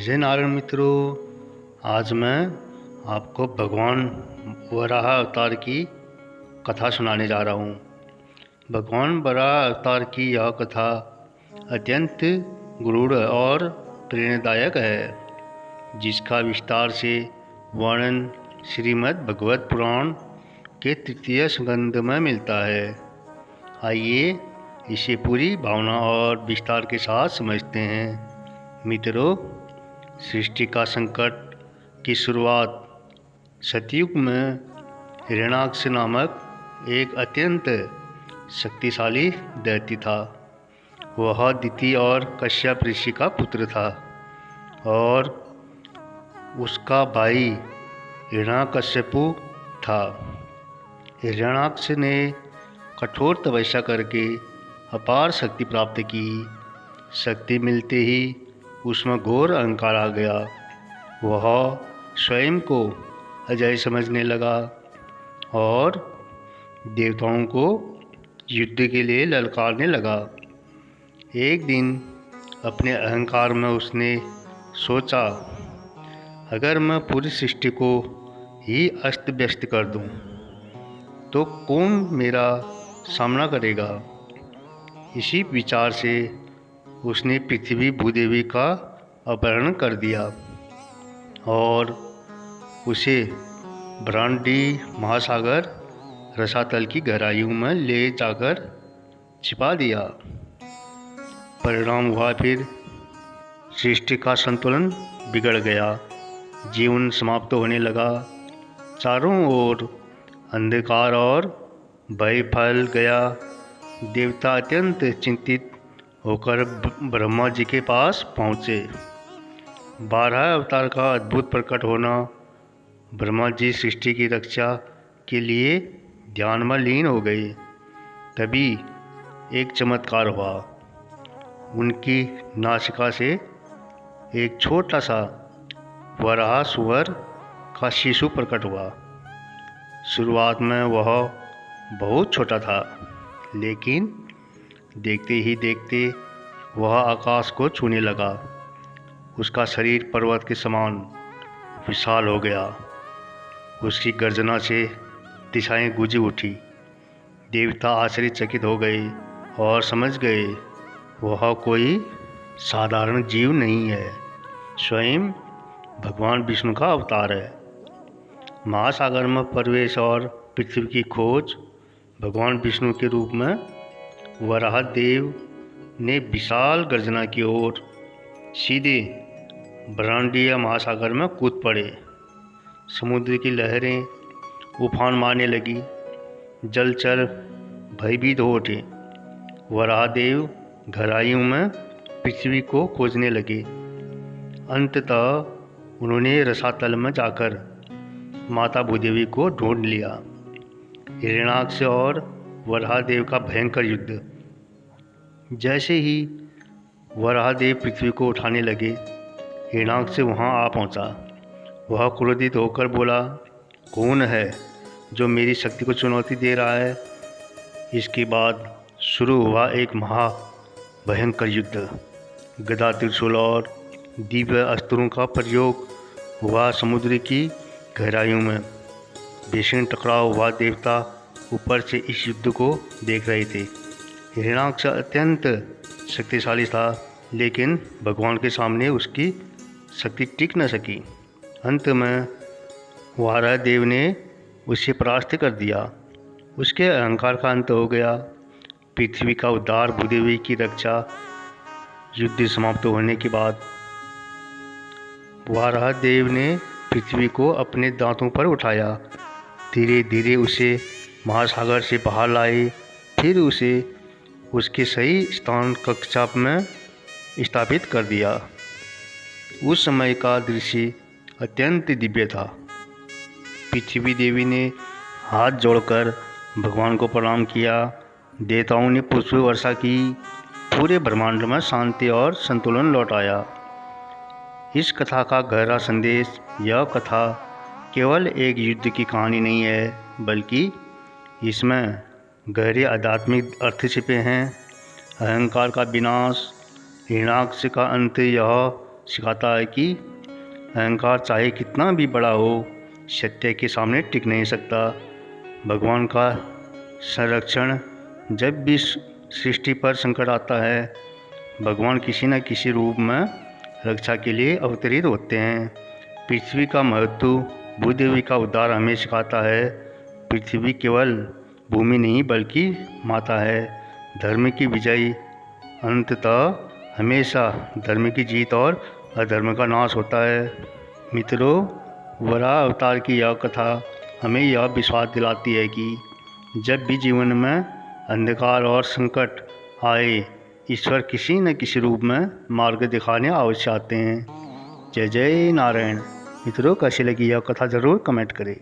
जय नारायण मित्रों। आज मैं आपको भगवान वराह अवतार की कथा सुनाने जा रहा हूँ। भगवान वराह अवतार की यह कथा अत्यंत गूढ़ और प्रेरणादायक है, जिसका विस्तार से वर्णन श्रीमद् भगवत पुराण के तृतीय स्कंद में मिलता है। आइए इसे पूरी भावना और विस्तार के साथ समझते हैं। मित्रों, सृष्टि का संकट की शुरुआत सतयुग में हिरण्याक्ष नामक एक अत्यंत शक्तिशाली दैत्य था। वह अदिति और कश्यप ऋषि का पुत्र था और उसका भाई हिरण्यकश्यपु था। हिरण्याक्ष ने कठोर तपस्या करके अपार शक्ति प्राप्त की। शक्ति मिलते ही उसमें घोर अहंकार आ गया। वह स्वयं को अजय समझने लगा और देवताओं को युद्ध के लिए ललकारने लगा। एक दिन अपने अहंकार में उसने सोचा, अगर मैं पूरी सृष्टि को ही अस्त व्यस्त कर दूं, तो कौन मेरा सामना करेगा। इसी विचार से उसने पृथ्वी भूदेवी का अपहरण कर दिया और उसे ब्रह्मांडी महासागर रसातल की गहराइयों में ले जाकर छिपा दिया। परिणाम हुआ, फिर सृष्टि का संतुलन बिगड़ गया। जीवन समाप्त होने लगा। चारों ओर अंधकार और भय फैल गया। देवता अत्यंत चिंतित होकर ब्रह्मा जी के पास पहुँचे। 12 अवतार का अद्भुत प्रकट होना। ब्रह्मा जी सृष्टि की रक्षा के लिए ध्यान में लीन हो गए। तभी एक चमत्कार हुआ। उनकी नासिका से एक छोटा सा वराह सुअर का शिशु प्रकट हुआ। शुरुआत में वह बहुत छोटा था, लेकिन देखते ही देखते वह आकाश को छूने लगा। उसका शरीर पर्वत के समान विशाल हो गया। उसकी गर्जना से दिशाएं गूंज उठी। देवता आश्चर्यचकित हो गए और समझ गए वह कोई साधारण जीव नहीं है, स्वयं भगवान विष्णु का अवतार है। महासागर में प्रवेश और पृथ्वी की खोज। भगवान विष्णु के रूप में वराह देव ने विशाल गर्जना की ओर सीधे ब्रह्मांडीय महासागर में कूद पड़े। समुद्र की लहरें उफान मारने लगी। जलचर भयभीत हो उठे। वराह देव गहराइयों में पृथ्वी को खोजने लगे। अंततः उन्होंने रसातल में जाकर माता भूदेवी को ढूंढ लिया। हिरण्याक्ष और वराह देव का भयंकर युद्ध। जैसे ही वराहदेव पृथ्वी को उठाने लगे, हिरण्याक्ष वहां आ पहुंचा। वह क्रोधित होकर बोला, कौन है जो मेरी शक्ति को चुनौती दे रहा है। इसके बाद शुरू हुआ एक महा भयंकर युद्ध। गदा, त्रिशूल और दिव्य अस्त्रों का प्रयोग हुआ। समुद्र की गहराइयों में भीषण टकराव हुआ। देवता ऊपर से इस युद्ध को देख रहे थे। हिरण्याक्ष अत्यंत शक्तिशाली था, लेकिन भगवान के सामने उसकी शक्ति टिक न सकी। अंत में वराह देव ने उसे परास्त कर दिया। उसके अहंकार का अंत हो गया। पृथ्वी का उद्धार, भूदेवी की रक्षा। युद्ध समाप्त होने के बाद वराह देव ने पृथ्वी को अपने दांतों पर उठाया। धीरे धीरे उसे महासागर से बाहर लाए। फिर उसे उसके सही स्थान कक्षा में स्थापित कर दिया। उस समय का दृश्य अत्यंत दिव्य था। पृथ्वी देवी ने हाथ जोड़कर भगवान को प्रणाम किया। देवताओं ने पुष्प वर्षा की। पूरे ब्रह्मांड में शांति और संतुलन लौट आया। इस कथा का गहरा संदेश। यह कथा केवल एक युद्ध की कहानी नहीं है, बल्कि इसमें गहरे आध्यात्मिक अर्थ छिपे हैं। अहंकार का विनाश, हिरण्याक्ष का अंत, यह सिखाता है कि अहंकार चाहे कितना भी बड़ा हो, सत्य के सामने टिक नहीं सकता। भगवान का संरक्षण, जब भी सृष्टि पर संकट आता है, भगवान किसी न किसी रूप में रक्षा के लिए अवतरित होते हैं। पृथ्वी का महत्व, भूदेवी का उद्धार हमें सिखाता है। पृथ्वी केवल भूमि नहीं बल्कि माता है। धर्म की विजय, अंततः हमेशा धर्म की जीत और अधर्म का नाश होता है। मित्रों, वराह अवतार की यह कथा हमें यह विश्वास दिलाती है कि जब भी जीवन में अंधकार और संकट आए, ईश्वर किसी न किसी रूप में मार्ग दिखाने अवश्य आते हैं। जय जय नारायण। मित्रों, कैसी लगी यह कथा ज़रूर कमेंट करें।